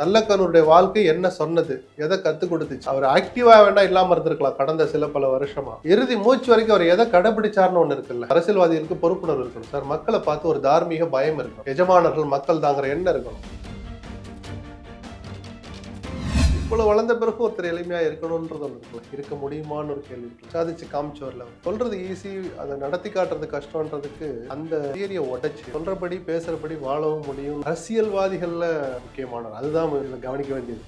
நல்லக்கண்ணுடைய வாழ்க்கை என்ன சொன்னது, எதை கத்துக் கொடுத்துச்சு? அவர் ஆக்டிவா வேணா இல்லாம இருந்திருக்கலாம் கடந்த சில பல வருஷமா. இறுதி மூச்சு வரைக்கும் அவர் எதை கடைபிடிச்சார்னு ஒண்ணு இருக்குல்ல. அரசியல்வாதிகளுக்கு பொறுப்புணர்வு இருக்கணும் சார். மக்களை பார்த்து ஒரு தார்மீக பயம் இருக்கணும். எஜமானர்கள் மக்கள் தாங்கிற எண்ணம் இருக்கணும். இவ்வளவு வளர்ந்த பிறகு ஒருத்தர் எளிமையா இருக்கணும்ன்றது ஒன்று இருக்குல்ல. இருக்க முடியுமான்னு ஒரு கேள்வி இருக்கு. சாதிச்சு காமிச்சோர்ல சொல்றது ஈஸி, அதை நடத்தி காட்டுறது கஷ்டம்ன்றதுக்கு அந்த தியரியை உடைச்சு சொல்றபடி பேசுறபடி வாழவும் முடியும். அரசியல்வாதிகள்ல முக்கியமானவர் அதுதான் இதுல கவனிக்க வேண்டியது.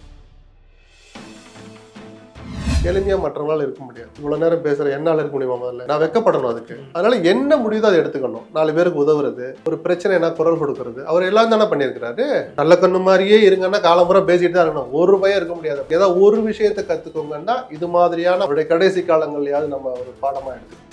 எளிமையா மற்றவங்களால இருக்க முடியாது. இவ்வளவு நேரம் பேசுற என்னால இருக்க முடியுமா? முதல்ல நான் வெக்கப்படணும் அதுக்கு. அதனால என்ன முடியுதோ அதை எடுத்துக்கணும். 4 பேருக்கு உதவுறது, ஒரு பிரச்சனைனா குரல் கொடுக்கறது, அவர் எல்லாம் தானே பண்ணியிருக்கிறாரு. நல்ல கண்ணு மாதிரியே இருங்கன்னா காலம்புறம் பேசிட்டு தான் இருக்கணும். ஒரு பயம் இருக்க முடியாது. ஏதாவது ஒரு விஷயத்தை கத்துக்கோங்கன்னா இது மாதிரியான அவருடைய கடைசி காலங்கள்லயாவது நம்ம ஒரு பாடமா எடுத்துக்கணும்.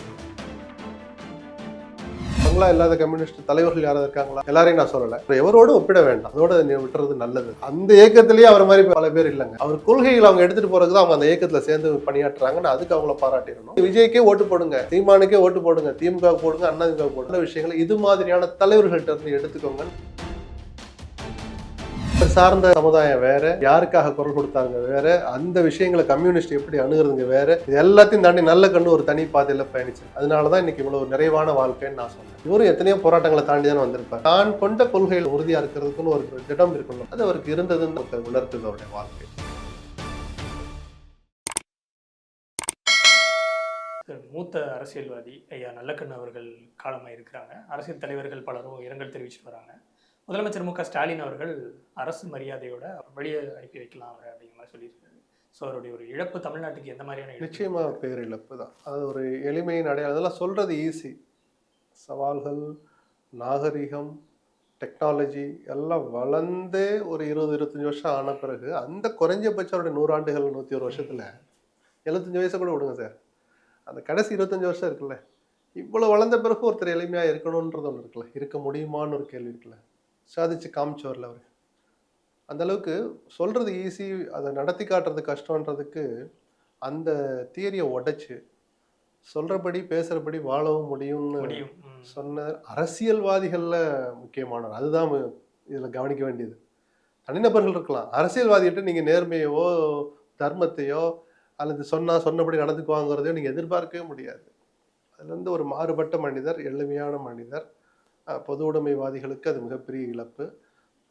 அவங்களா இல்லாத கம்யூனிஸ்ட் தலைவர்கள் யாராவது இருக்காங்களா? எல்லாரையும் நான் சொல்லல. எவரோடு ஒப்பிட வேண்டாம். அதோட நீ விட்டுறது நல்லது. அந்த இயக்கத்திலேயே அவர் மாதிரி பல பேர் இல்லைங்க. அவர் கொள்கைகள் அவங்க எடுத்துட்டு போறதுக்கு அவங்க அந்த இயக்கத்துல சேர்ந்து பணியாற்றுறாங்கன்னு அதுக்கு அவங்கள பாராட்டிடணும். விஜய்க்கே ஓட்டு போடுங்க, சீமானுக்கே ஓட்டு போடுங்க, திமுக போடுங்க, அண்ணா போடுங்க. விஷயங்கள் இது மாதிரியான தலைவர்கள்ட்ட இருந்து எடுத்துக்கோங்க. சார்ந்த சமுதாயம் வேற, யாருக்காக குரல் கொடுத்தாங்க வேற, அந்த விஷயங்களை கம்யூனிஸ்ட் எப்படி அணுகுறதுங்க வேற. இது எல்லாத்தையும் தாண்டி நல்ல கண்ணு ஒரு தனி பாதையில பயணிச்சு. அதனாலதான் இன்னைக்கு இவ்வளவு நிறைவான வாழ்க்கைன்னு நான் சொன்னேன். இவரும் எத்தனையோ போராட்டங்களை தாண்டி தான் வந்திருப்பார். தான் கொண்ட கொள்கையில் உறுதியா இருக்கிறதுக்குன்னு ஒரு திடம் இருக்கணும். அது அவருக்கு இருந்ததுன்னு உணர்த்துது அவருடைய வாழ்க்கை. மூத்த அரசியல்வாதி ஐயா நல்லக்கண்ணு அவர்கள் காலமாக இருக்கிறாங்க. அரசியல் தலைவர்கள் பலரும் இரங்கல் தெரிவிச்சுட்டு வராங்க. முதலமைச்சர் மு.க.ஸ்டாலின் அவர்கள் அரசு மரியாதையோட வெளியே அனுப்பி வைக்கலாம் அவர் அப்படிங்கிற மாதிரி சொல்லியிருக்காரு. ஸோ அவருடைய ஒரு இழப்பு தமிழ்நாட்டுக்கு எந்த மாதிரியான நிச்சயமா பேர் இழப்பு தான். அது ஒரு எளிமையின் அடையாளம். அதெல்லாம் சொல்றது ஈஸி. சவால்கள், நாகரிகம், டெக்னாலஜி எல்லாம் வளர்ந்து ஒரு 20-25 வருஷம் ஆன பிறகு அந்த குறைஞ்சபட்சம் அவருடைய 100 ஆண்டுகள் 101 வருஷத்துல 75 வயசை கூட விடுங்க சார். அந்த கடைசி 25 வருஷம் இருக்குல்ல, இவ்வளவு வளர்ந்த பிறகு ஒருத்தர் எளிமையா இருக்கணும்ன்றது ஒன்று இருக்குல்ல. இருக்க முடியுமான்னு ஒரு கேள்வி இருக்குல்ல. சாதிச்சு காமிச்சோர்ல அவர். அந்த அளவுக்கு சொல்றது ஈஸி, அதை நடத்தி காட்டுறது கஷ்டம்ன்றதுக்கு அந்த தியரியை உடைச்சு சொல்றபடி பேசுறபடி வாழவும் முடியும்னு சொன்ன அரசியல்வாதிகள்ல முக்கியமானவர். அதுதான் இதுல கவனிக்க வேண்டியது. தனிநபர்கள் இருக்கலாம். அரசியல்வாதிகிட்ட நீங்க நேர்மையோ தர்மத்தையோ அல்லது சொன்னபடி நடந்துக்குவாங்கிறதையோ நீங்க எதிர்பார்க்கவே முடியாது. அதுல இருந்து ஒரு மாறுபட்ட மனிதர், எளிமையான மனிதர். பொது உடைமைவாதிகளுக்கு அது மிகப்பெரிய இழப்பு.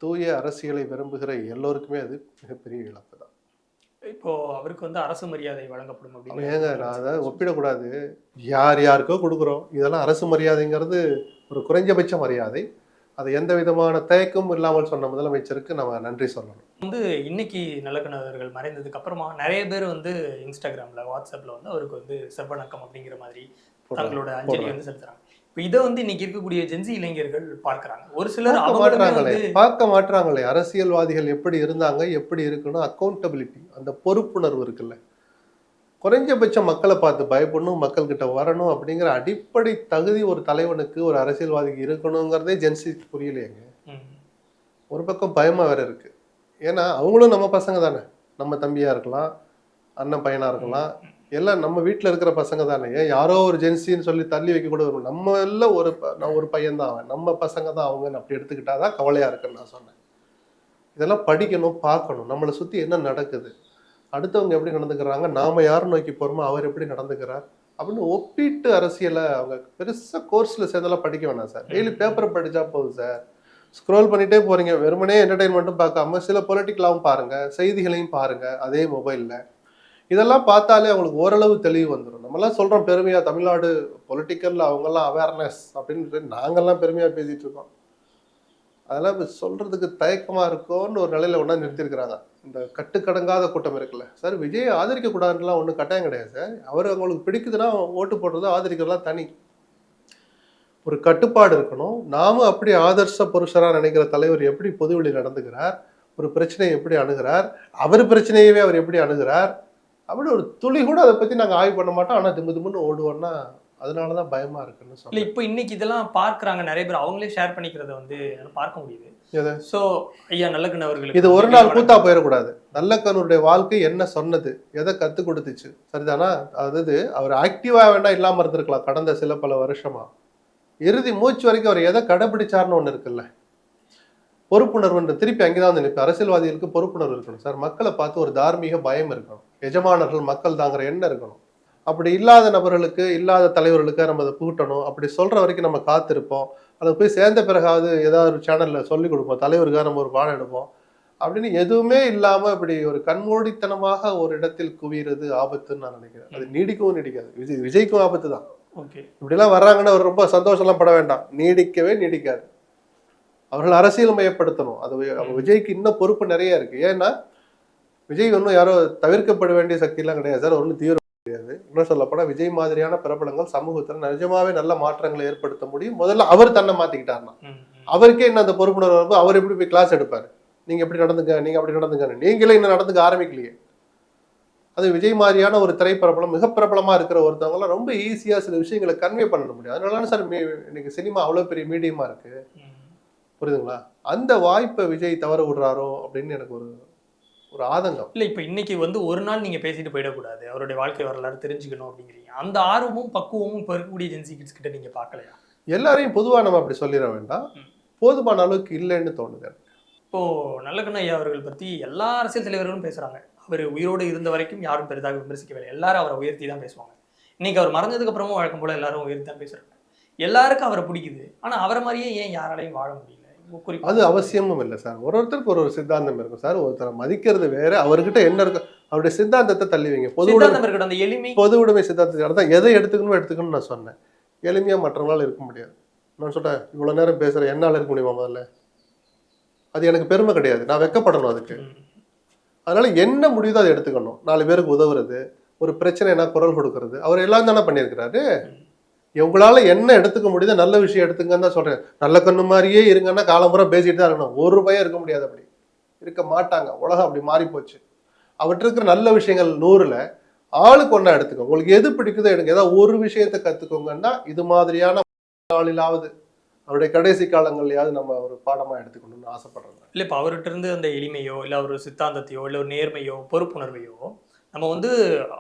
தூய அரசியலை விரும்புகிற எல்லோருக்குமே அது மிகப்பெரிய இழப்பு தான். இப்போ அவருக்கு வந்து அரசு மரியாதை வழங்கப்படும் அப்படின்னு ஏங்க, நான் அதை ஒப்பிடக்கூடாது. யார் யாருக்கோ கொடுக்குறோம். இதெல்லாம் அரசு மரியாதைங்கிறது ஒரு குறைஞ்சபட்ச மரியாதை. அதை எந்த விதமான தயக்கமும் இல்லாமல் சொன்ன முதலமைச்சருக்கு நம்ம நன்றி சொல்லணும். வந்து இன்னைக்கு நல்லக்கண்ணு அவர்கள் மறைந்ததுக்கு அப்புறமா நிறைய பேர் வந்து இன்ஸ்டாகிராம்ல, வாட்ஸ்அப்ல வந்து அவருக்கு வந்து செவ்வணக்கம் அப்படிங்கிற மாதிரி தங்களோட அஞ்சலி வந்து செலுத்துறாங்க. இதை வந்து இன்னைக்கு இருக்கக்கூடிய ஜென்சி இளைஞர்கள் பார்க்கறாங்க. ஒரு சிலர் பார்க்க மாட்டாங்களே. அரசியல்வாதிகள் எப்படி இருந்தாங்க, எப்படி இருக்கணும், அக்கௌண்டபிலிட்டி, அந்த பொறுப்புணர்வு இருக்குல்ல. குறைஞ்சபட்சம் மக்களை பார்த்து பயப்படணும், மக்கள் கிட்ட வரணும் அப்படிங்கிற அடிப்படை தகுதி ஒரு தலைவனுக்கு, ஒரு அரசியல்வாதிக்கு இருக்கணுங்கிறதே ஜென்சிக்கு புரியலையேங்க. ஒரு பக்கம் பயமா வேற இருக்கு. ஏன்னா அவங்களும் நம்ம பசங்க தானே. நம்ம தம்பியா இருக்கலாம், அண்ணன் பையனா இருக்கலாம், எல்லாம் நம்ம வீட்டில் இருக்கிற பசங்க தானே. ஏன் யாரோ ஒரு ஜென்சின்னு சொல்லி தள்ளி வைக்க கூட வரும். நம்ம எல்லாம் ஒரு பையன் தான் அவன், நம்ம பசங்க தான் அவங்கன்னு அப்படி எடுத்துக்கிட்டாதான் கவலையா இருக்குன்னு நான் சொன்னேன். இதெல்லாம் படிக்கணும், பார்க்கணும். நம்மளை சுற்றி என்ன நடக்குது, அடுத்தவங்க எப்படி நடந்துக்கிறாங்க, நாம யாரை நோக்கி போகிறோமோ அவர் எப்படி நடந்துக்கிறார் அப்படின்னு ஒப்பிட்டு அரசியலை அவங்க பெருசாக கோர்ஸில் சேர்ந்தெல்லாம் படிக்க வேணாம் சார். டெய்லி பேப்பரை படித்தா போதும் சார். ஸ்க்ரோல் பண்ணிகிட்டே போகிறீங்க. வெறுமனே என்டர்டெயின்மெண்ட்டும் பார்க்காம சில பொலிட்டிக்கலாகவும் பாருங்கள், செய்திகளையும் பாருங்கள் அதே மொபைலில். இதெல்லாம் பார்த்தாலே அவங்களுக்கு ஓரளவு தெளிவு வந்துடும். நம்மலாம் சொல்கிறோம் பெருமையாக, தமிழ்நாடு பொலிட்டிக்கலில் அவங்கெல்லாம் அவேர்னஸ் அப்படின்னு நாங்கள்லாம் பெருமையாக பேசிகிட்டு இருக்கோம். அதெல்லாம் இப்போ சொல்கிறதுக்கு தயக்கமாக இருக்கோன்னு ஒரு நிலையில் ஒன்றா நிறுத்திருக்கிறாங்க. இந்த கட்டுக்கடங்காத கூட்டம் இருக்குல்ல சார். விஜயை ஆதரிக்கக்கூடாதுலாம் ஒன்றும் கட்டாயம் கிடையாது சார். அவர் அவங்களுக்கு பிடிக்குதுன்னா ஓட்டு போடுறது ஆதரிக்கிறதுலாம் தனி. ஒரு கட்டுப்பாடு இருக்கணும். நாமும் அப்படி ஆதர்ச புருஷராக நினைக்கிற தலைவர் எப்படி பொதுவெளி நடந்துக்கிறார், ஒரு பிரச்சனையை எப்படி அணுகிறார், அவர் பிரச்சனையவே அவர் எப்படி அணுகிறார் அப்படி ஒரு துளி கூட அதை பற்றி நாங்கள் ஆய்வு பண்ண மாட்டோம். ஆனால் திமுன்னு ஓடுவோம்னா அதனாலதான் பயமா இருக்குன்னு சொல்லி. இப்போ இன்னைக்கு இதெல்லாம் பார்க்குறாங்க நிறைய பேர், அவங்களே ஷேர் பண்ணிக்கிறத வந்து பார்க்க முடியுது. ஸோ ஐயா நல்லக்கண்ணு அவர்களுக்கு இது ஒரு நாள் கூத்தா போயிடக்கூடாது. நல்லக்கண்ணுடைய வாழ்க்கை என்ன சொன்னது, எதை கற்றுக் கொடுத்துச்சு, சரிதானா? அதாவது அவர் ஆக்டிவா வேணா இல்லாமல் இருந்திருக்கலாம் கடந்த சில பல வருஷமா. இறுதி மூச்சு வரைக்கும் அவர் எதை கடைபிடிச்சார்னு ஒன்று இருக்குல்ல. பொறுப்புணர்வுன்ற திருப்பி அங்கேதான் வந்து நிற்பேன். அரசியல்வாதிகளுக்கு பொறுப்புணர்வு இருக்கணும் சார். மக்களை பார்த்து ஒரு தார்மீக பயம் இருக்கணும். எஜமானர்கள் மக்கள் தாங்கிற எண்ணம் இருக்கணும். அப்படி இல்லாத நபர்களுக்கு, இல்லாத தலைவர்களுக்கு நம்ம அதை புகட்டணும். அப்படி சொல்ற வரைக்கும் நம்ம காத்திருப்போம். அதை போய் சேர்ந்த பிறகாவது ஏதாவது ஒரு சேனல்ல சொல்லிக் கொடுப்போம். தலைவருக்காக நம்ம ஒரு பாடம் எடுப்போம். அப்படின்னு எதுவுமே இல்லாம இப்படி ஒரு கண்மூடித்தனமாக ஒரு இடத்தில் குவிகிறது ஆபத்துன்னு நான் நினைக்கிறேன். அது நீடிக்கவும் நீடிக்காது. விஜய்க்கும் ஆபத்து தான். ஓகே. இப்படிலாம் வர்றாங்கன்னு அவர் ரொம்ப சந்தோஷம்லாம் பட வேண்டாம். நீடிக்கவே நீடிக்காது. அவர்கள் அரசியல் மயப்படுத்தணும். அது விஜய்க்கு இன்னும் பொறுப்பு நிறைய இருக்கு. ஏன்னா விஜய் ஒன்றும் யாரோ தவிர்க்கப்பட வேண்டிய சக்தியெல்லாம் கிடையாது சார். ஒன்றும் தீவிர கிடையாது. இன்னும் சொல்லப்போனா விஜய் மாதிரியான பிரபலங்கள் சமூகத்தில் நிஜமாவே நல்ல மாற்றங்களை ஏற்படுத்த முடியும். முதல்ல அவர் தன்னை மாத்திக்கிட்டாருன்னா அவருக்கே என்ன அந்த பொறுப்புணர்வு வரும்போது அவர் எப்படி போய் கிளாஸ் எடுப்பாரு? நீங்க எப்படி நடந்துங்க, நீங்க அப்படி நடந்துங்க, நீங்களே இன்னும் நடந்துக்க ஆரம்பிக்கலையே. அது விஜய் மாதிரியான ஒரு திரைப்பிரபலம் மிக பிரபலமா இருக்கிற ஒருத்தவங்களாம் ரொம்ப ஈஸியா சில விஷயங்களை கன்வே பண்ண முடியும். அதனால சார் இன்னைக்கு சினிமா அவ்வளவு பெரிய மீடியமா இருக்கு. புரியுதுங்களா? அந்த வாய்ப்பை விஜய் தவற விடுறாரோ அப்படின்னு எனக்கு ஒரு ஒரு ஆதங்கம். இல்லை, இப்போ இன்னைக்கு வந்து ஒரு நாள் நீங்கள் பேசிட்டு போயிடக்கூடாது, அவருடைய வாழ்க்கை வரலாறு தெரிஞ்சுக்கணும் அப்படிங்கிறீங்க. அந்த ஆர்வமும் பக்குவமும் இப்போ இருக்கக்கூடிய ஜென்சி கிட்ஸ் கிட்ட நீங்கள் பார்க்கலையா? எல்லாரையும் பொதுவாக நம்ம அப்படி சொல்லிட வேண்டாம். போதுமான அளவுக்கு இல்லைன்னு தோணுது. இப்போது நல்லக்கண்ணு ஐயா அவர்கள் பற்றி எல்லா அரசியல் தலைவர்களும் பேசுகிறாங்க. அவர் உயிரோடு இருந்த வரைக்கும் யாரும் பெரிதாக விமர்சிக்கவில்லை. எல்லாரும் அவரை உயர்த்தி தான் பேசுவாங்க. இன்னைக்கு அவர் மறைஞ்சதுக்கு அப்புறமும் வழக்கம் போல் எல்லாரும் உயர்த்தி தான் பேசுகிறாங்க. எல்லாருக்கும் அவரை பிடிக்குது. ஆனால் அவரை மாதிரியே ஏன் யாராலையும் வாழ முடியல? அது அவசியமும் இல்லை சார். ஒருத்தருக்கு ஒரு சித்தாந்தம் இருக்கும் சார். ஒருத்தரை மதிக்கிறது வேற, அவர்கிட்ட என்ன இருக்கு அவருடைய சித்தாந்தத்தை தள்ளி வைங்க. பொது உடைமை சித்தாந்தத்தை தான் எதை எடுத்துக்கணும்னு நான் சொன்னேன். எளிமையா மற்றவங்களால இருக்க முடியாது. நான் சொல்றேன், இவ்வளவு நேரம் பேசுறேன், என்னால இருக்க முடியுமா? முதல்ல அது எனக்கு பெருமை கிடையாது. நான் வெக்கப்படணும் அதுக்கு. அதனால என்ன முடியுதோ அதை எடுத்துக்கணும். 4 பேருக்கு உதவுறது, ஒரு பிரச்சனைனா குரல் கொடுக்கறது, அவர் எல்லாம் தானே பண்ணியிருக்கிறாரு. உங்களால என்ன எடுத்துக்க முடியுதோ நல்ல விஷயம் எடுத்துங்கன்னு தான் சொல்றேன். நல்ல கண்ணு மாதிரியே இருங்கன்னா காலம்புற பேசிட்டு தான் இருக்கணும். ஒரு பயம் இருக்க முடியாது. அப்படி இருக்க மாட்டாங்க. உலகம் அப்படி மாறி போச்சு. அவற்று இருக்கிற நல்ல விஷயங்கள் 100ல் ஆளுக்கு ஒன்றா எடுத்துக்கோங்க. உங்களுக்கு எது பிடிக்குதோ எடுங்க. ஏதாவது ஒரு விஷயத்தை கற்றுக்கோங்கன்னா இது மாதிரியான நாளிலாவது அவருடைய கடைசி காலங்கள்லையாவது நம்ம ஒரு பாடமாக எடுத்துக்கணும்னு ஆசைப்படுறோம். இல்லை, இப்போ அவர்கிட்ட இருந்து அந்த எளிமையோ இல்லை ஒரு சித்தாந்தத்தையோ இல்லை ஒரு நேர்மையோ பொறுப்புணர்வையோ நம்ம வந்து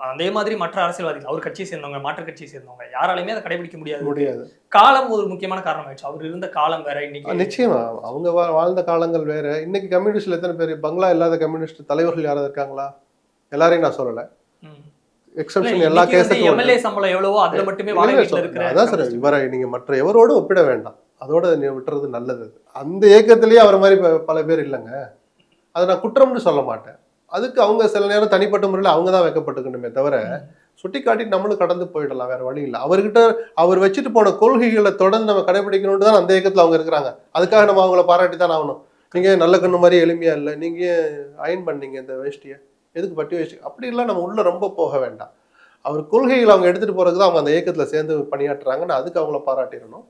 அதே மாதிரி மற்ற அரசியல்வாதிகள், அவர் கட்சியை சேர்ந்தவங்க, மாற்று கட்சியை சேர்ந்தவங்க யாராலையுமே அதை கடைபிடிக்க முடியாது. காலம் ஒரு முக்கியமான காரணம் ஆயிடுச்சு. அவர் இருந்த காலம் வேற, இன்னைக்கு நிச்சயமா அவங்க வாழ்ந்த காலங்கள் வேற. இன்னைக்கு கம்யூனிஸ்ட்ல எத்தனை பேர் பங்களா இல்லாத கம்யூனிஸ்ட் தலைவர்கள் யாராவது இருக்காங்களா? எல்லாரையும் நான் சொல்லலை. எக்ஸெப்ஷன் எல்லா கேஸுக்கும் எம்எல்ஏ சம்பளம் எவ்வளவோ அதுல மட்டுமே வாழ வீட்டுல இருக்கிற. அதான் சார், இவரை நீங்க மற்ற எவரோடும் ஒப்பிட வேண்டாம். அதோட விட்டுறது நல்லது. அந்த இயக்கத்திலேயே அவர் மாதிரி பல பேர் இல்லைங்க. அதை நான் குற்றம்னு சொல்ல மாட்டேன். அதுக்கு அவங்க சில நேரம் தனிப்பட்ட முறையில் அவங்க தான் வைக்கப்பட்டுக்கணுமே தவிர சுட்டி காட்டி நம்மளும் கடந்து போயிடலாம். வேற வழி இல்லை. அவர்கிட்ட அவர் வச்சுட்டு போன கொள்கைகளை தொடர்ந்து நம்ம கடைபிடிக்கணும்னு தான் அந்த இயக்கத்தில் அவங்க இருக்கிறாங்க. அதுக்காக நம்ம அவங்கள பாராட்டி தான் ஆகணும். நீங்க நல்ல கண்ணு மாதிரி எளிமையா இல்லை, நீங்க அயன் பண்ணீங்க இந்த வேஷ்டியை, எதுக்கு பட்டி வேஷ்டி, அப்படிலாம் நம்ம உள்ள ரொம்ப போக வேண்டாம். அவர் கொள்கைகளை அவங்க எடுத்துட்டு போறதுக்கு தான் அவங்க அந்த இயக்கத்தில் சேர்ந்து பணியாற்றுறாங்கன்னு அதுக்கு அவங்கள பாராட்டிடணும்.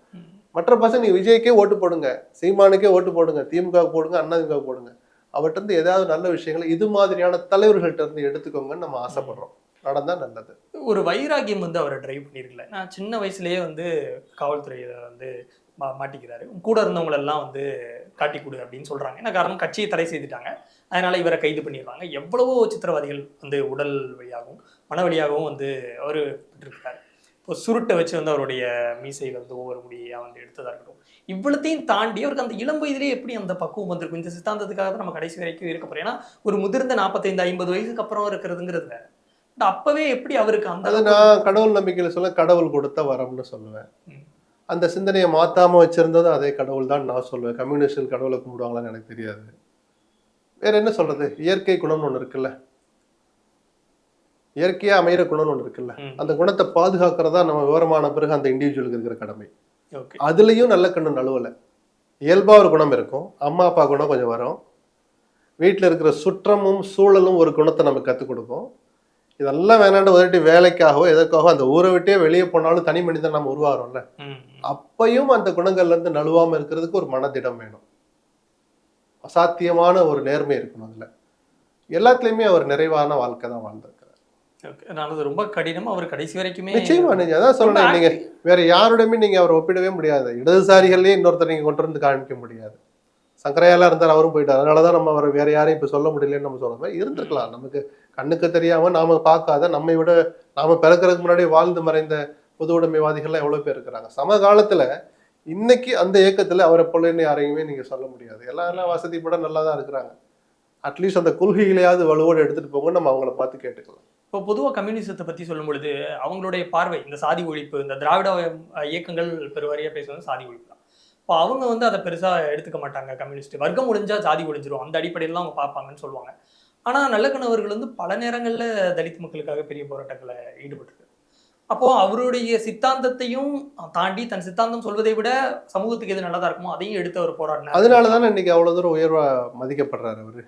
மற்ற பசங்க விஜய்க்கே ஓட்டு போடுங்க, சீமானுக்கே ஓட்டு போடுங்க, திமுக போடுங்க, அதிமுக போடுங்க. அவர்கிட்ட இருந்து ஏதாவது நல்ல விஷயங்களை இது மாதிரியான தலைவர்கள்ட்ட இருந்து எடுத்துக்கோங்கன்னு நம்ம ஆசைப்படுறோம். நடந்தா நல்லது. ஒரு வைராகியம் வந்து அவரை டிரைவ் பண்ணிருக்கல. நான் சின்ன வயசுலயே வந்து காவல்துறையில வந்து மாட்டிக்கிறாரு. கூட இருந்தவங்களெல்லாம் வந்து காட்டி கொடு அப்படின்னு சொல்றாங்க. என்ன காரணம்? கட்சியை தடை செய்துட்டாங்க, அதனால இவரை கைது பண்ணிடுறாங்க. எவ்வளவோ சித்திரவாதிகள் வந்து உடல் வழியாகவும் மன வழியாகவும் வந்து அவரு பெற்றிருக்கிறாரு. இப்போ சுருட்டை வச்சு வந்து அவருடைய மீசையில் வந்து ஒவ்வொரு முடியாக வந்து எடுத்ததாக இருக்கட்டும். இவ்வளத்தையும் தாண்டி அவருக்கு அந்த இளம் வயதிலே எப்படி அந்த பக்குவம் வந்திருக்கும்? இந்த சித்தாந்தத்துக்காக தான் நம்ம கடைசி வரைக்கும் இருக்க போறோம். ஏன்னா ஒரு முதிர்ந்த 45-50 வயசுக்கு அப்புறம் இருக்கிறதுங்கிறது வேற. அப்பவே எப்படி அவருக்கு அந்த, நான் கடவுள் நம்பிக்கையில சொல்ல கடவுள் கொடுத்த வரம்னு சொல்லுவேன். அந்த சிந்தனையை மாத்தாம வச்சிருந்ததும் அதே கடவுள் தான் நான் சொல்லுவேன். கம்யூனிஸ்டில் கடவுளை கும்பிடுவாங்களான்னு எனக்கு தெரியாது. வேற என்ன சொல்றது? இயற்கை குணம்னு ஒண்ணு இருக்குல்ல, இயற்கையா அமைகிற குணம்னு ஒண்ணு இருக்குல்ல, அந்த குணத்தை பாதுகாக்கிறதா நம்ம விவரமான பிறகு அந்த இண்டிவிஜுவலுக்கு இருக்கிற கடமை. அதுலயும் நல்ல கண்ணு நழுவல. இயல்பா ஒரு குணம் இருக்கும், அம்மா அப்பா குணம் கொஞ்சம் வரும், வீட்டுல இருக்கிற சுற்றமும் சூழலும் ஒரு குணத்தை நமக்கு கற்றுக் கொடுக்கும். இதெல்லாம் வேணாண்டு உதட்டி வேலைக்காகவோ எதற்காகவோ அந்த ஊரை விட்டே வெளியே போனாலும் தனி மனிதன் நம்ம உருவாகிறோம்ல, அப்பையும் அந்த குணங்கள்ல இருந்து நழுவாம இருக்கிறதுக்கு ஒரு மனதிடம் வேணும். அசாத்தியமான ஒரு நேர்மை இருக்கணும். அதுல எல்லாத்துலயுமே அவர் நிறைவான வாழ்க்கை தான் வாழ்ந்திருக்காரு. ரொம்ப கடினம். அவர் கடைசி வரைக்குமே நிச்சயமா. நீங்க அதான் சொல்லணும், நீங்க வேற யாரோடையுமே நீங்க அவரை ஒப்பிடவே முடியாது. இடதுசாரிகள்லயே இன்னொருத்தர் நீங்க கொண்டு வந்து காமிக்க முடியாது. சங்கரையாலாம் இருந்தார், அவரும் போயிட்டார். அதனாலதான் நம்ம அவரை வேற யாரையும் இப்ப சொல்ல முடியலன்னு நம்ம சொல்ற மாதிரி இருந்திருக்கலாம். நமக்கு கண்ணுக்கு தெரியாம நாம பார்க்காத, நம்மை விட நாம பிறக்கிறதுக்கு முன்னாடி வாழ்ந்து மறைந்த பொது உடைமைவாதிகள்லாம் எவ்வளவு பேர் இருக்கிறாங்க. சமகாலத்துல இன்னைக்கு அந்த இயக்கத்துல அவரை போலன்னு யாரையுமே நீங்க சொல்ல முடியாது. எல்லாம் வசதிப்பட நல்லா தான் இருக்கிறாங்க. அட்லீஸ்ட் அந்த கொள்கைகளையாவது வலுவோடு எடுத்துட்டு போங்க, நம்ம அவங்கள பார்த்து கேட்டுக்கலாம். இப்போ பொதுவாக கம்யூனிசத்தை பற்றி சொல்லும் பொழுது அவங்களுடைய பார்வை இந்த சாதி ஒழிப்பு, இந்த திராவிட இயக்கங்கள் பெருவாரியாக பேசுவது சாதி ஒழிப்பு தான். இப்போ அவங்க வந்து அதை பெருசாக எடுத்துக்க மாட்டாங்க. கம்யூனிஸ்ட் வர்க்கம் ஒழிஞ்சா ஜாதி ஒழிஞ்சிரும், அந்த அடிப்படையில் அவங்க பார்ப்பாங்கன்னு சொல்லுவாங்க. ஆனால் நல்லக்கண் அவர்கள் வந்து பல நேரங்களில் தலித் மக்களுக்காக பெரிய போராட்டங்களை ஈடுபட்டிருக்கு. அப்போ அவருடைய சித்தாந்தத்தையும் தாண்டி தன் சித்தாந்தம் சொல்வதை விட சமூகத்துக்கு எது நல்லதா இருக்குமோ அதையும் எடுத்து அவர் போராடினார். அதனால தானே இன்னைக்கு அவ்வளவு தூரம் உயர்வா மதிக்கப்படுறாரு அவரு.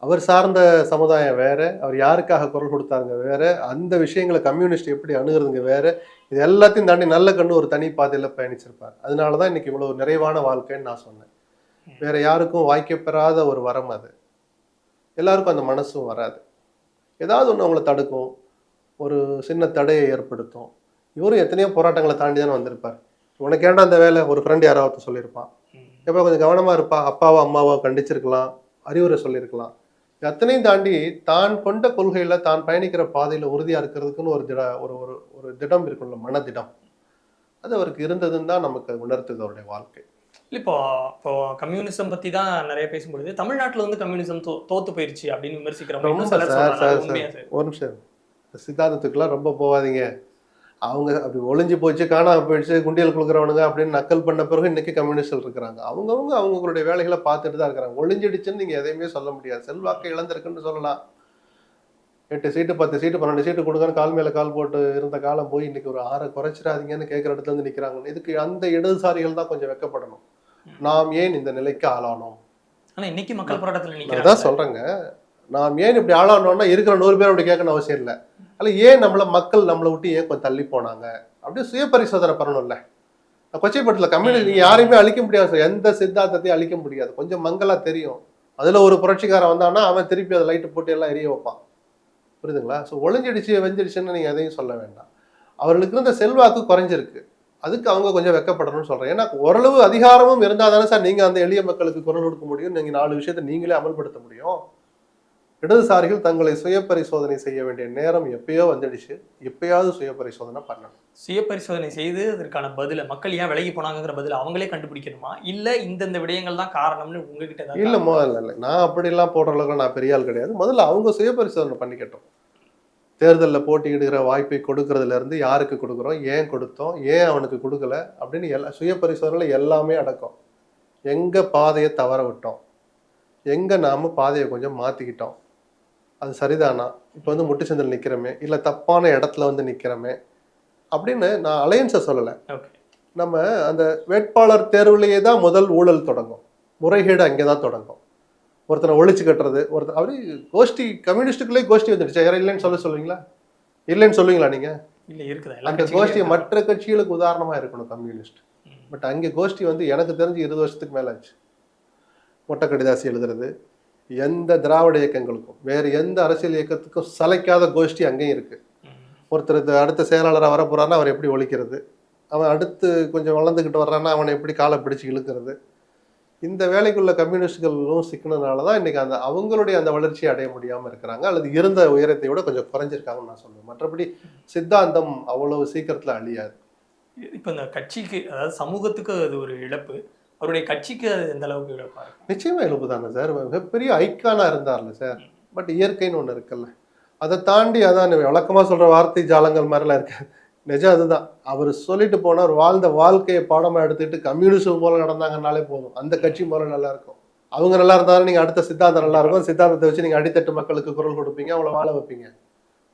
அவர் சார்ந்த சமுதாயம் வேற, அவர் யாருக்காக குரல் கொடுத்தாங்க வேற, அந்த விஷயங்களை கம்யூனிஸ்ட் எப்படி அணுகிறதுங்க வேற, இது எல்லாத்தையும் தாண்டி நல்ல கண்ணு ஒரு தனி பாதையில பயணிச்சிருப்பார். அதனாலதான் இன்னைக்கு இவ்வளவு நிறைவான வாழ்க்கைன்னு நான் சொன்னேன். வேற யாருக்கும் வாய்க்கப்பெறாத ஒரு வரம் அது. எல்லாருக்கும் அந்த மனசும் வராது. ஏதாவது ஒன்று அவங்களை தடுக்கும், ஒரு சின்ன தடையை ஏற்படுத்தும். இவரும் எத்தனையோ போராட்டங்களை தாண்டி தானே வந்திருப்பார். உனக்கு ஏன்டா அந்த வேலை, ஒரு ஃப்ரெண்ட் யாராவது சொல்லியிருப்பான். எப்போ கொஞ்சம் கவனமா இருப்பா, அப்பாவோ அம்மாவோ கண்டிச்சிருக்கலாம், அறிவுரை சொல்லியிருக்கலாம். அத்தனையும் தாண்டி தான் கொண்ட கொள்கையில தான் பயணிக்கிற பாதையில உறுதியா இருக்கிறதுக்குன்னு ஒரு திடம் இருக்குல்ல, மனதிடம், அது அவருக்கு இருந்ததுன்னு தான் நமக்கு உணர்த்துது அவருடைய வாழ்க்கை. இப்போ இப்போ கம்யூனிசம் பத்தி தான் நிறைய பேசும்பொழுது தமிழ்நாட்டுல வந்து கம்யூனிசம் தோத்து போயிருச்சு அப்படின்னு விமர்சிக்கிறோம். ஒரு நிமிஷம், சித்தாந்தத்துக்குலாம் ரொம்ப போகாதீங்க. அவங்க அப்படி ஒளிஞ்சு போச்சு, காணாம போயிடுச்சு, குண்டியல் கொடுக்குறவனுங்க அப்படின்னு நக்கல் பண்ண பிறகு இன்னைக்கு கம்யூனிஸ்டில் இருக்கிறாங்க. அவங்களுடைய வேலைகளை பார்த்துட்டு தான் இருக்கிறாங்க. ஒளிஞ்சிடுச்சுன்னு நீங்க எதையுமே சொல்ல முடியாது. செல்வாக்கை இழந்திருக்குன்னு சொல்லலாம். 8 சீட்டு 10 சீட்டு 12 சீட்டு கொடுங்கன்னு கால் மேல கால் போட்டு இருந்த காலம் போய் இன்னைக்கு ஒரு 6 குறைச்சிடாதீங்கன்னு கேட்குற இடத்துல இருந்து நிற்கிறாங்க. இதுக்கு அந்த இடதுசாரிகள் தான் கொஞ்சம் வெக்கப்படணும். நாம் ஏன் இந்த நிலைக்கு ஆளானோம்? ஆனா இன்னைக்கு மக்கள் போராட்டத்தில் அதான் சொல்றேங்க, நாம் ஏன் இப்படி ஆளானோம்னா இருக்கிற 100 பேர் அப்படி கேட்கணும் அவசியம் இல்லை. அல்ல, ஏன் மக்கள் நம்மளை விட்டு ஏன் கொஞ்சம் தள்ளி போனாங்க அப்படியே சுய பரிசோதனை பண்ணணும்ல. கொச்சைப்பட்டத்தில் கம்யூனிஸ்ட் நீங்க யாரையுமே அழிக்க முடியாது, எந்த சித்தாந்தத்தையும் அழிக்க முடியாது. கொஞ்சம் மங்களா தெரியும். அதுல ஒரு புரட்சிக்காரன் வந்தான்னா அவன் திருப்பி அதை லைட்டு போட்டு எல்லாம் எரிய வைப்பான். புரியுதுங்களா? ஸோ ஒளிஞ்சிடுச்சு வெஞ்சிடுச்சுன்னு நீங்க எதையும் சொல்ல வேண்டாம். அவர்களுக்கு இருந்த செல்வாக்கு குறைஞ்சிருக்கு, அதுக்கு அவங்க கொஞ்சம் வெக்கப்படணும்னு சொல்றேன். ஏன்னா ஓரளவு அதிகாரமும் இருந்தால் தானே சார் நீங்க அந்த எளிய மக்களுக்கு குரல் கொடுக்க முடியும், நீங்க 4 விஷயத்தை நீங்களே அமல்படுத்த முடியும். இடதுசாரிகள் தங்களை சுய பரிசோதனை செய்ய வேண்டிய நேரம் எப்பயோ வந்துடுச்சு. எப்பயாவது சுய பரிசோதனை பண்ணணும். சுய பரிசோதனை செய்து அதற்கான பதில மக்கள் ஏன் விலகி போனாங்கிற பதில அவங்களே கண்டுபிடிக்கணுமா, இல்ல இந்த விடயங்கள் தான் காரணம்னு உங்ககிட்ட? இல்ல, முதல்ல இல்லை, நான் அப்படிலாம் போடுற அளவுக்கு நான் பெரிய ஆள் கிடையாது. முதல்ல அவங்க சுய பரிசோதனை பண்ணிக்கட்டும். தேர்தலில் போட்டியிடுகிற வாய்ப்பை கொடுக்கறதுல இருந்து யாருக்கு கொடுக்குறோம், ஏன் கொடுத்தோம், ஏன் அவனுக்கு கொடுக்கல அப்படின்னு சுய பரிசோதனையில் எல்லாமே அடக்கம். எங்க பாதையை தவற விட்டோம், எங்க நாம பாதையை கொஞ்சம் மாத்திக்கிட்டோம், அது சரிதானா, இப்போ வந்து முட்டுச்சந்தில் நிற்கிறோமே, இல்லை தப்பான இடத்துல வந்து நிற்கிறோமே அப்படின்னு. நான் அலையன்ஸை சொல்லலை. நம்ம அந்த வேட்பாளர் தேர்வுலேயே தான் முதல் ஊழல் தொடங்கும், முறைகேடு அங்கே தான் தொடங்கும். ஒருத்தனை ஒழிச்சு கட்டுறது, ஒருத்தர் அப்படி கோஷ்டி, கம்யூனிஸ்டுக்குள்ளே கோஷ்டி வந்துடுச்சு. யாரும் இல்லைன்னு சொல்லுவீங்களா? இல்லைன்னு சொல்லுவீங்களா நீங்க? இல்லை, இருக்குது. அந்த கோஷ்டி மற்ற கட்சிகளுக்கு உதாரணமா இருக்கணும் கம்யூனிஸ்ட். பட் அங்கே கோஷ்டி வந்து எனக்கு தெரிஞ்சு 20 வருஷத்துக்கு மேலே ஆச்சு. மொட்டை கடிதாசி எழுதுறது, எந்த திராவிட இயக்கங்களுக்கும் வேறு எந்த அரசியல் இயக்கத்துக்கும் சளைக்காத கோஷ்டி அங்கேயும் இருக்கு. ஒருத்தர் அடுத்த செயலாளராக வர போறாருன்னா அவர் எப்படி ஒழிக்கிறது, அவன் அடுத்து கொஞ்சம் வளர்ந்துக்கிட்டு வர்றான்னா அவனை எப்படி காலை பிடிச்சி இழுக்கிறது, இந்த வேலைக்குள்ள கம்யூனிஸ்டுகளும் சிக்கினதுனால தான் இன்னைக்கு அவங்களுடைய அந்த வளர்ச்சியை அடைய முடியாமல் இருக்கிறாங்க, அல்லது இருந்த உயரத்தை விட கொஞ்சம் குறைஞ்சிருக்காங்கன்னு நான் சொல்லுவேன். மற்றபடி சித்தாந்தம் அவ்வளவு சீக்கிரத்தில் அழியாது. இப்போ இந்த கட்சிக்கு, அதாவது சமூகத்துக்கு அது ஒரு இழப்பு, அவருடைய கட்சிக்கு அது எந்த அளவுக்கு இழப்பா இருக்கு? நிச்சயமா இழப்பு தானே சார். மிகப்பெரிய ஐக்கானா இருந்தார்ல சார். பட் இயற்கைன்னு ஒன்று இருக்குல்ல, அதை தாண்டி அதான் வழக்கமா சொல்ற வார்த்தை ஜாலங்கள் மாதிரிலாம் இருக்கு. நிஜம் அதுதான். அவர் சொல்லிட்டு போனார், வாழ்ந்த வாழ்க்கையை பாடமா எடுத்துக்கிட்டு கம்யூனிஸ்ட் போல நடந்தாங்கன்னாலே போதும், அந்த கட்சி போல நல்லா இருக்கும். அவங்க நல்லா இருந்தாலும் நீங்க அடுத்த சித்தாந்தம் நல்லா இருக்கும், சித்தாந்தத்தை வச்சு நீங்க அடித்தட்டு மக்களுக்கு குரல் கொடுப்பீங்க, அவங்கள வாழ வைப்பீங்க.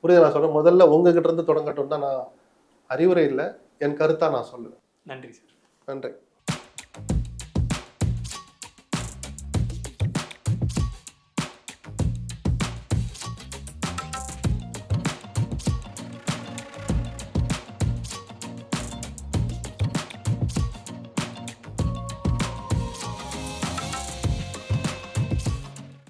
புரியுது நான் சொல்றேன்? முதல்ல உங்ககிட்ட இருந்து தொடங்கட்டும் தான் நான் அறிவுரை இல்லை, என் கருத்தா நான் சொல்லுவேன். நன்றி சார். நன்றி.